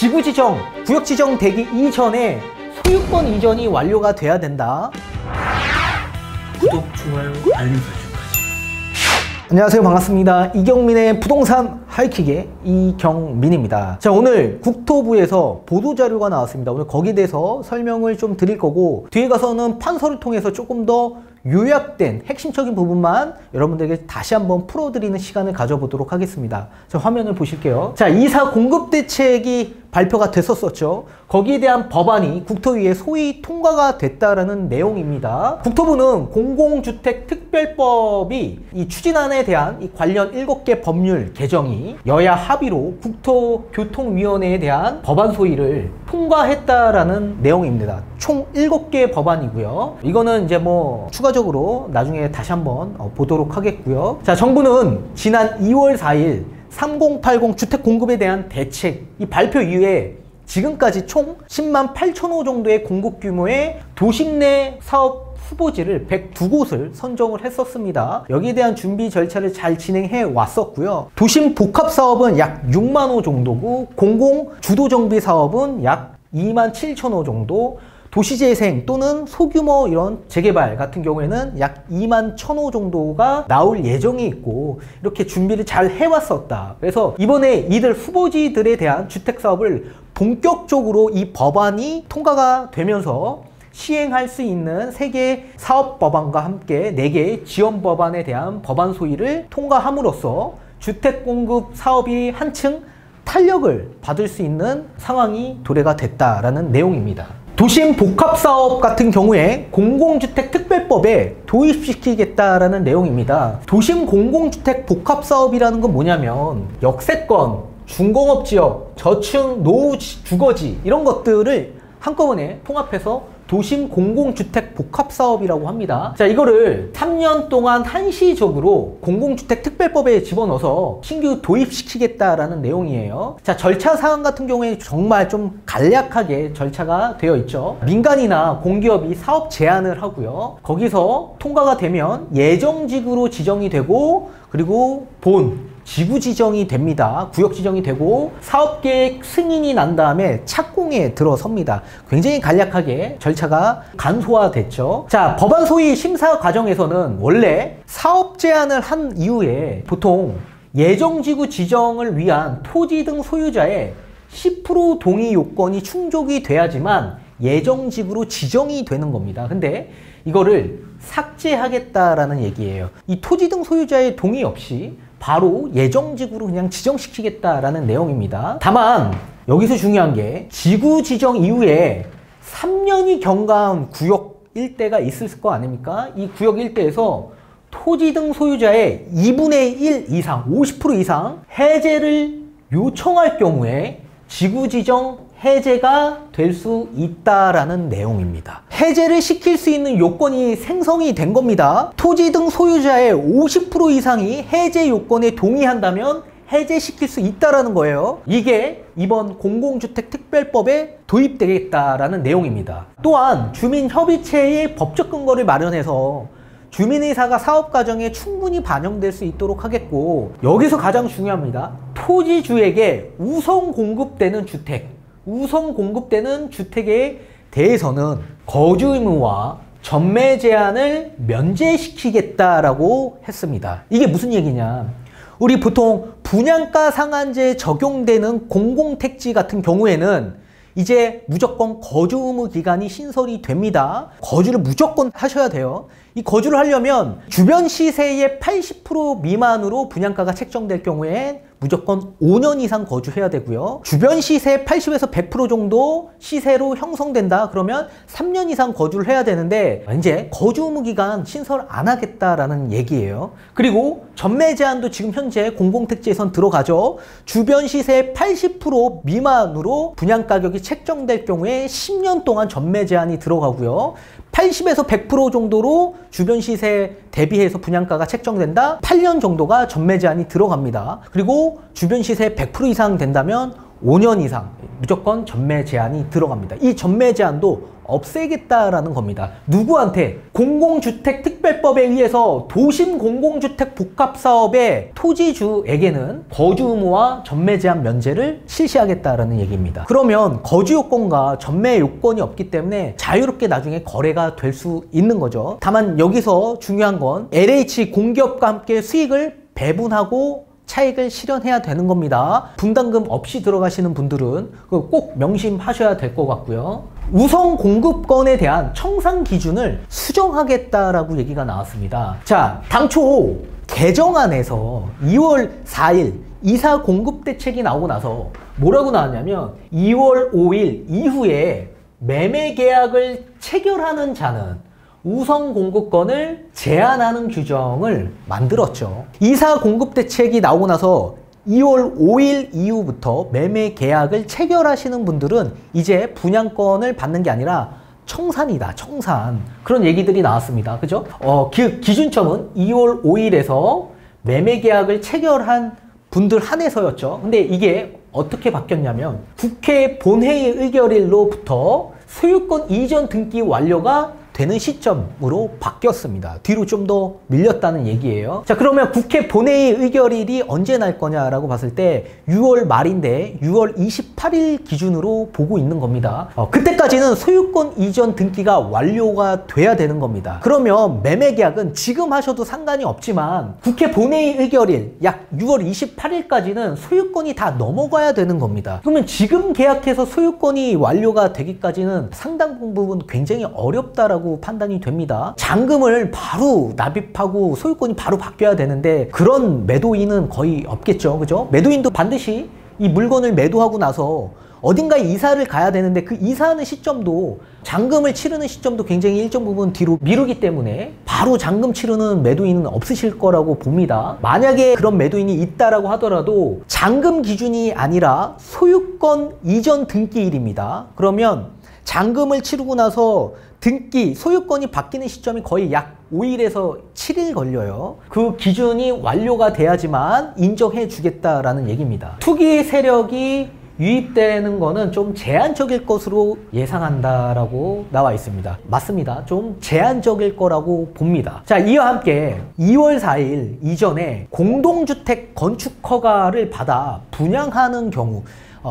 지구 지정, 구역 지정 되기 이전에 소유권 이전이 완료가 돼야 된다. 구독, 좋아요, 알림 설정까지. 안녕하세요, 반갑습니다. 이경민의 부동산 하이킥의 이경민입니다. 자, 오늘 국토부에서 보도자료가 나왔습니다. 오늘 거기에 대해서 설명을 좀 드릴 거고, 뒤에 가서는 판서를 통해서 조금 더 요약된 핵심적인 부분만 여러분들에게 다시 한번 풀어드리는 시간을 가져보도록 하겠습니다. 자, 화면을 보실게요. 자, 이사 공급 대책이 발표가 됐었죠. 거기에 대한 법안이 국토위에 소위 통과가 됐다라는 내용입니다. 국토부는 공공주택특별법이 이 추진안에 대한 이 관련 7개 법률 개정이 여야 합의로 국토교통위원회에 대한 법안 소위를 통과했다라는 내용입니다. 총 7개 법안이고요. 이거는 이제 뭐 추가적으로 나중에 다시 한번 보도록 하겠고요. 자, 정부는 지난 2월 4일 3080 주택 공급에 대한 대책 이 발표 이후에 지금까지 총 10만 8천 호 정도의 공급 규모의 도심 내 사업 후보지를 102곳을 선정을 했었습니다. 여기에 대한 준비 절차를 잘 진행해 왔었고요. 도심 복합 사업은 약 6만 호 정도고, 공공 주도 정비 사업은 약 2만 7천 호 정도, 도시재생 또는 소규모 이런 재개발 같은 경우에는 약 2만 1,000호 정도가 나올 예정이 있고, 이렇게 준비를 잘 해왔었다. 그래서 이번에 이들 후보지들에 대한 주택사업을 본격적으로 이 법안이 통과가 되면서 시행할 수 있는 3개의 사업법안과 함께 4개의 지원법안에 대한 법안 소위를 통과함으로써 주택공급 사업이 한층 탄력을 받을 수 있는 상황이 도래가 됐다라는 내용입니다. 도심 복합사업 같은 경우에 공공주택특별법에 도입시키겠다라는 내용입니다. 도심 공공주택 복합사업이라는 건 뭐냐면 역세권, 중공업지역, 저층 노후 주거지 이런 것들을 한꺼번에 통합해서 도심 공공주택 복합사업이라고 합니다. 자, 이거를 3년 동안 한시적으로 공공주택특별법에 집어넣어서 신규 도입시키겠다라는 내용이에요. 자, 절차 사항 같은 경우에 정말 좀 간략하게 절차가 되어 있죠. 민간이나 공기업이 사업 제안을 하고요. 거기서 통과가 되면 예정지구로 지정이 되고, 그리고 지구 지정이 됩니다. 구역 지정이 되고 사업계획 승인이 난 다음에 착공에 들어섭니다. 굉장히 간략하게 절차가 간소화됐죠. 자, 법안 소위 심사 과정에서는 원래 사업 제안을 한 이후에 보통 예정지구 지정을 위한 토지 등 소유자의 10% 동의 요건이 충족이 돼야지만 예정지구로 지정이 되는 겁니다. 근데 이거를 삭제하겠다라는 얘기예요. 이 토지 등 소유자의 동의 없이 바로 예정지구로 그냥 지정시키겠다라는 내용입니다. 다만 여기서 중요한 게 지구 지정 이후에 3년이 경과한 구역 일대가 있을 거 아닙니까? 이 구역 일대에서 토지 등 소유자의 2분의 1 이상, 50% 이상 해제를 요청할 경우에 지구 지정 해제가 될 수 있다라는 내용입니다. 해제를 시킬 수 있는 요건이 생성이 된 겁니다. 토지 등 소유자의 50% 이상이 해제 요건에 동의한다면 해제시킬 수 있다라는 거예요. 이게 이번 공공주택특별법에 도입되겠다라는 내용입니다. 또한 주민협의체의 법적 근거를 마련해서 주민의사가 사업 과정에 충분히 반영될 수 있도록 하겠고, 여기서 가장 중요합니다. 토지주에게 우선 공급되는 주택에 대해서는 거주 의무와 전매 제한을 면제시키겠다라고 했습니다. 이게 무슨 얘기냐? 우리 보통 분양가 상한제에 적용되는 공공택지 같은 경우에는 이제 무조건 거주 의무 기간이 신설이 됩니다. 거주를 무조건 하셔야 돼요. 이 거주를 하려면 주변 시세의 80% 미만으로 분양가가 책정될 경우에 무조건 5년 이상 거주해야 되고요. 주변 시세 80에서 100% 정도 시세로 형성된다 그러면 3년 이상 거주를 해야 되는데, 이제 거주 의무 기간 신설 안 하겠다라는 얘기예요. 그리고 전매 제한도 지금 현재 공공택지에선 들어가죠. 주변 시세 80% 미만으로 분양 가격이 책정될 경우에 10년 동안 전매 제한이 들어가고요. 80에서 100% 정도로 주변 시세 대비해서 분양가가 책정된다? 8년 정도가 전매 제한이 들어갑니다. 그리고 주변 시세 100% 이상 된다면 5년 이상 무조건 전매 제한이 들어갑니다. 이 전매 제한도 없애겠다라는 겁니다. 누구한테? 공공주택특별법에 의해서 도심 공공주택 복합사업의 토지주에게는 거주 의무와 전매 제한 면제를 실시하겠다라는 얘기입니다. 그러면 거주 요건과 전매 요건이 없기 때문에 자유롭게 나중에 거래가 될 수 있는 거죠. 다만 여기서 중요한 건 LH 공기업과 함께 수익을 배분하고 차익을 실현해야 되는 겁니다. 분담금 없이 들어가시는 분들은 꼭 명심하셔야 될 것 같고요. 우선 공급권에 대한 청산 기준을 수정하겠다라고 얘기가 나왔습니다. 자, 당초 개정안에서 2월 4일 이사 공급 대책이 나오고 나서 뭐라고 나왔냐면 2월 5일 이후에 매매 계약을 체결하는 자는 우선 공급권을 제한하는 규정을 만들었죠. 이사 공급 대책이 나오고 나서 2월 5일 이후부터 매매 계약을 체결하시는 분들은 이제 분양권을 받는 게 아니라 청산이다, 청산. 그런 얘기들이 나왔습니다. 그죠? 기준점은 2월 5일에서 매매 계약을 체결한 분들 한해서였죠. 근데 이게 어떻게 바뀌었냐면 국회 본회의 의결일로부터 소유권 이전 등기 완료가 되는 시점으로 바뀌었습니다. 뒤로 좀 더 밀렸다는 얘기예요. 자, 그러면 국회 본회의 의결일이 언제 날 거냐라고 봤을 때 6월 말인데 6월 28일 기준으로 보고 있는 겁니다. 그때까지는 소유권 이전 등기가 완료가 돼야 되는 겁니다. 그러면 매매 계약은 지금 하셔도 상관이 없지만 국회 본회의 의결일 약 6월 28일까지는 소유권이 다 넘어가야 되는 겁니다. 그러면 지금 계약해서 소유권이 완료가 되기까지는 상당 부분 굉장히 어렵다라고 판단이 됩니다. 잔금을 바로 납입하고 소유권이 바로 바뀌어야 되는데 그런 매도인은 거의 없겠죠. 그죠? 매도인도 반드시 이 물건을 매도하고 나서 어딘가에 이사를 가야 되는데 그 이사하는 시점도 잔금을 치르는 시점도 굉장히 일정 부분 뒤로 미루기 때문에 바로 잔금 치르는 매도인은 없으실 거라고 봅니다. 만약에 그런 매도인이 있다라고 하더라도 잔금 기준이 아니라 소유권 이전 등기일입니다. 그러면 잔금을 치르고 나서 등기, 소유권이 바뀌는 시점이 거의 약 5일에서 7일 걸려요. 그 기준이 완료가 돼야지만 인정해 주겠다라는 얘기입니다. 투기 세력이 유입되는 거는 좀 제한적일 것으로 예상한다라고 나와 있습니다. 맞습니다. 좀 제한적일 거라고 봅니다. 자, 이와 함께 2월 4일 이전에 공동주택 건축 허가를 받아 분양하는 경우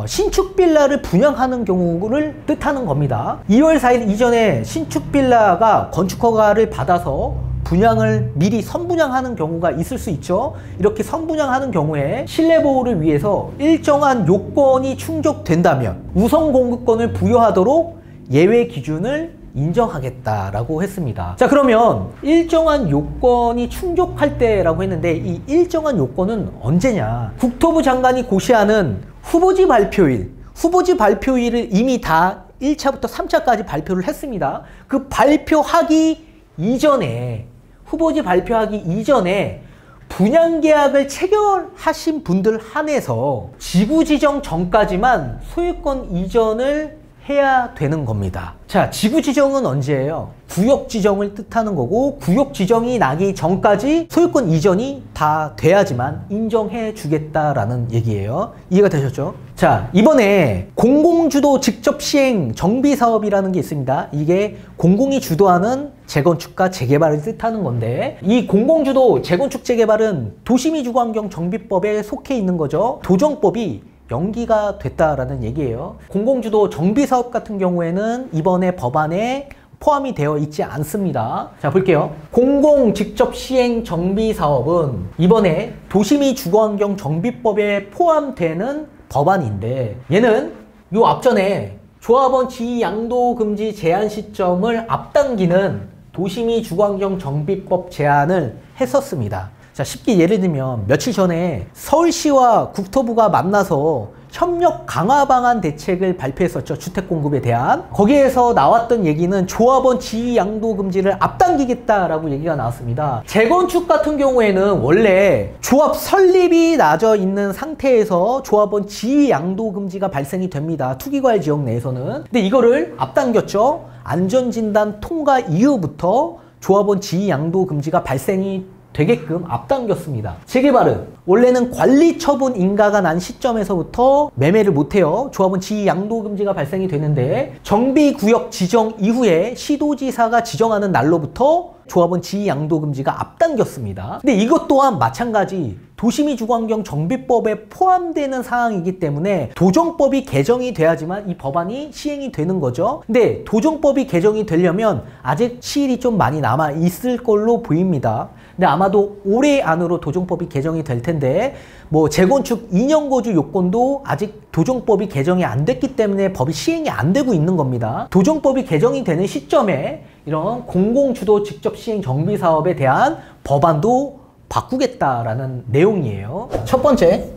신축 빌라를 분양하는 경우를 뜻하는 겁니다. 2월 4일 이전에 신축 빌라가 건축 허가를 받아서 분양을 미리 선분양하는 경우가 있을 수 있죠. 이렇게 선분양하는 경우에 실내 보호를 위해서 일정한 요건이 충족된다면 우선 공급권을 부여하도록 예외 기준을 인정하겠다라고 했습니다. 자, 그러면 일정한 요건이 충족할 때라고 했는데 이 일정한 요건은 언제냐? 국토부 장관이 고시하는 후보지 발표일, 후보지 발표일을 이미 다 1차부터 3차까지 발표를 했습니다. 그 발표하기 이전에, 후보지 발표하기 이전에 분양계약을 체결하신 분들 한해서 지구 지정 전까지만 소유권 이전을 해야 되는 겁니다. 자, 지구 지정은 언제예요? 구역 지정을 뜻하는 거고 구역 지정이 나기 전까지 소유권 이전이 다 돼야지만 인정해 주겠다라는 얘기예요. 이해가 되셨죠? 자, 이번에 공공주도 직접 시행 정비 사업이라는 게 있습니다. 이게 공공이 주도하는 재건축과 재개발을 뜻하는 건데 이 공공주도 재건축 재개발은 도시미주거환경 정비법에 속해 있는 거죠. 도정법이 연기가 됐다라는 얘기예요. 공공주도 정비사업 같은 경우에는 이번에 법안에 포함이 되어 있지 않습니다. 자, 볼게요. 공공 직접 시행 정비사업은 이번에 도시미 주거환경 정비법에 포함되는 법안인데 얘는 요 앞전에 조합원 지위 양도 금지 제한 시점을 앞당기는 도시미 주거환경 정비법 제안을 했었습니다. 자, 쉽게 예를 들면 며칠 전에 서울시와 국토부가 만나서 협력 강화 방안 대책을 발표했었죠. 주택 공급에 대한. 거기에서 나왔던 얘기는 조합원 지위 양도 금지를 앞당기겠다라고 얘기가 나왔습니다. 재건축 같은 경우에는 원래 조합 설립이 나져 있는 상태에서 조합원 지위 양도 금지가 발생이 됩니다. 투기과열 지역 내에서는. 근데 이거를 앞당겼죠. 안전진단 통과 이후부터 조합원 지위 양도 금지가 발생이 되게끔 앞당겼습니다. 재개발은 원래는 관리처분 인가가 난 시점에서부터 매매를 못해요. 조합은 지위 양도 금지가 발생이 되는데 정비구역 지정 이후에 시도지사가 지정하는 날로부터 조합은 지위 양도 금지가 앞당겼습니다. 근데 이것 또한 마찬가지 도시미 주거환경 정비법에 포함되는 사항이기 때문에 도정법이 개정이 돼야지만 이 법안이 시행이 되는 거죠. 근데 도정법이 개정이 되려면 아직 시일이 좀 많이 남아 있을 걸로 보입니다. 근데 아마도 올해 안으로 도정법이 개정이 될 텐데 뭐 재건축 2년 거주 요건도 아직 도정법이 개정이 안 됐기 때문에 법이 시행이 안 되고 있는 겁니다. 도정법이 개정이 되는 시점에 이런 공공주도 직접 시행 정비 사업에 대한 법안도 바꾸겠다라는 내용이에요. 첫 번째,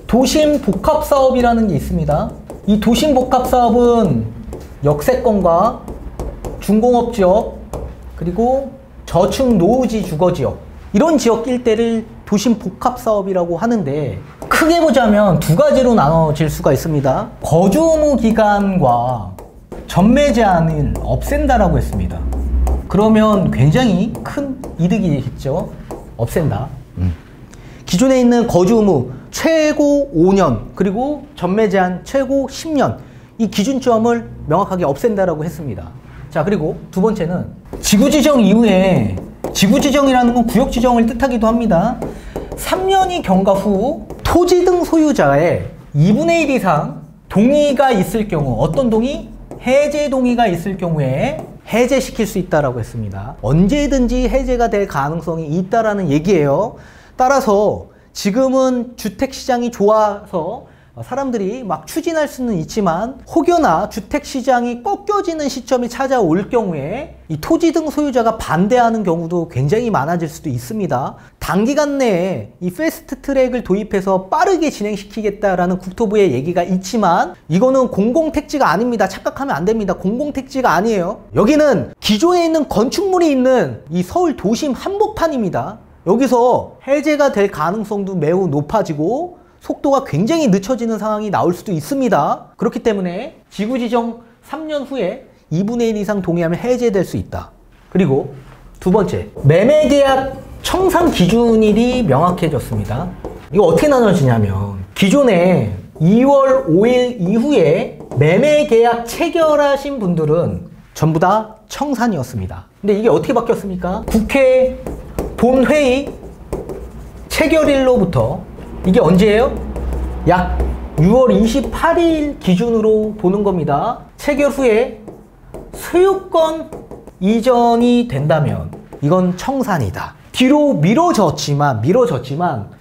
도심복합사업이라는 게 있습니다. 이 도심복합사업은 역세권과 중공업지역 그리고 저층 노후지 주거지역 이런 지역 일대를 도심복합사업이라고 하는데 크게 보자면 두 가지로 나눠질 수가 있습니다. 거주 의무 기간과 전매 제한을 없앤다라고 했습니다. 그러면 굉장히 큰 이득이겠죠. 없앤다. 기존에 있는 거주 의무 최고 5년 그리고 전매 제한 최고 10년 이 기준점을 명확하게 없앤다라고 했습니다. 자, 그리고 두 번째는 지구 지정 이후에 지구 지정이라는 건 구역 지정을 뜻하기도 합니다. 3년이 경과 후 토지 등 소유자의 2분의 1 이상 동의가 있을 경우 어떤 동의? 해제 동의가 있을 경우에 해제시킬 수 있다라고 했습니다. 언제든지 해제가 될 가능성이 있다라는 얘기예요. 따라서 지금은 주택시장이 좋아서 사람들이 막 추진할 수는 있지만 혹여나 주택시장이 꺾여지는 시점이 찾아올 경우에 이 토지 등 소유자가 반대하는 경우도 굉장히 많아질 수도 있습니다. 단기간 내에 이 패스트 트랙을 도입해서 빠르게 진행시키겠다라는 국토부의 얘기가 있지만 이거는 공공택지가 아닙니다. 착각하면 안 됩니다. 공공택지가 아니에요. 여기는 기존에 있는 건축물이 있는 이 서울 도심 한복판입니다. 여기서 해제가 될 가능성도 매우 높아지고 속도가 굉장히 늦춰지는 상황이 나올 수도 있습니다. 그렇기 때문에 지구 지정 3년 후에 2분의 1 이상 동의하면 해제될 수 있다. 그리고 두 번째, 매매계약 청산 기준일이 명확해졌습니다. 이거 어떻게 나눠지냐면 기존에 2월 5일 이후에 매매계약 체결하신 분들은 전부 다 청산이었습니다. 근데 이게 어떻게 바뀌었습니까? 국회 본회의 체결일로부터 이게 언제예요? 약 6월 28일 기준으로 보는 겁니다. 체결 후에 소유권 이전이 된다면 이건 청산이다. 뒤로 미뤄졌지만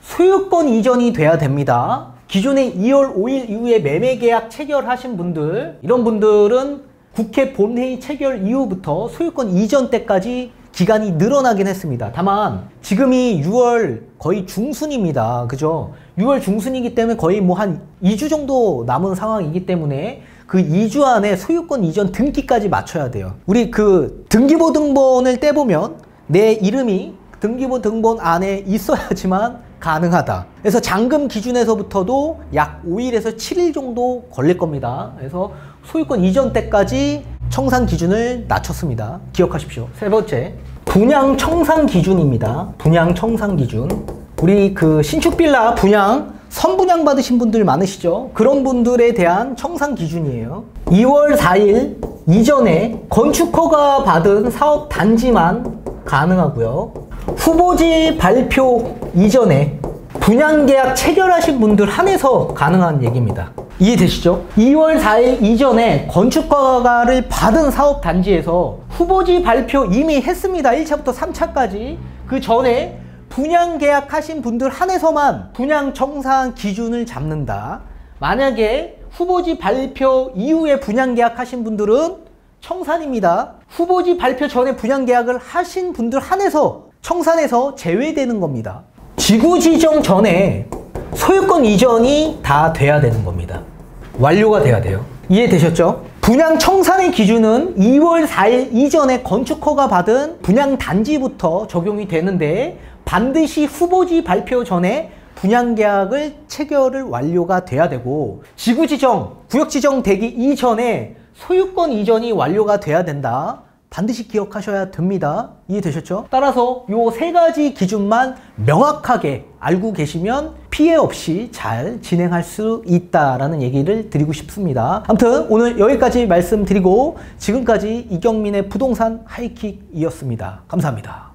소유권 이전이 돼야 됩니다. 기존에 2월 5일 이후에 매매계약 체결하신 분들, 이런 분들은 국회 본회의 체결 이후부터 소유권 이전 때까지 기간이 늘어나긴 했습니다. 다만 지금이 6월 거의 중순입니다. 그죠? 6월 중순이기 때문에 거의 뭐 한 2주 정도 남은 상황이기 때문에 그 2주 안에 소유권 이전 등기까지 맞춰야 돼요. 우리 그 등기부 등본을 떼보면 내 이름이 등기부 등본 안에 있어야지만 가능하다. 그래서 잔금 기준에서부터도 약 5일에서 7일 정도 걸릴 겁니다. 그래서 소유권 이전 때까지 청산 기준을 낮췄습니다. 기억하십시오. 세 번째, 분양 청산 기준입니다. 분양 청산 기준. 우리 그 신축 빌라 분양, 선분양 받으신 분들 많으시죠? 그런 분들에 대한 청산 기준이에요. 2월 4일 이전에 건축허가 받은 사업 단지만 가능하고요. 후보지 발표 이전에 분양계약 체결하신 분들 한해서 가능한 얘기입니다. 이해되시죠? 2월 4일 이전에 건축허가를 받은 사업단지에서 후보지 발표 이미 했습니다. 1차부터 3차까지. 그 전에 분양계약 하신 분들 한해서만 분양청산 기준을 잡는다. 만약에 후보지 발표 이후에 분양계약 하신 분들은 청산입니다. 후보지 발표 전에 분양계약을 하신 분들 한해서 청산에서 제외되는 겁니다. 지구 지정 전에 소유권 이전이 다 돼야 되는 겁니다. 완료가 돼야 돼요. 이해되셨죠? 분양 청산의 기준은 2월 4일 이전에 건축허가 받은 분양 단지부터 적용이 되는데 반드시 후보지 발표 전에 분양계약을 체결을 완료가 돼야 되고 지구 지정, 구역 지정 되기 이전에 소유권 이전이 완료가 돼야 된다. 반드시 기억하셔야 됩니다. 이해되셨죠? 따라서 요 세 가지 기준만 명확하게 알고 계시면 피해 없이 잘 진행할 수 있다라는 얘기를 드리고 싶습니다. 아무튼 오늘 여기까지 말씀드리고 지금까지 이경민의 부동산 하이킥이었습니다. 감사합니다.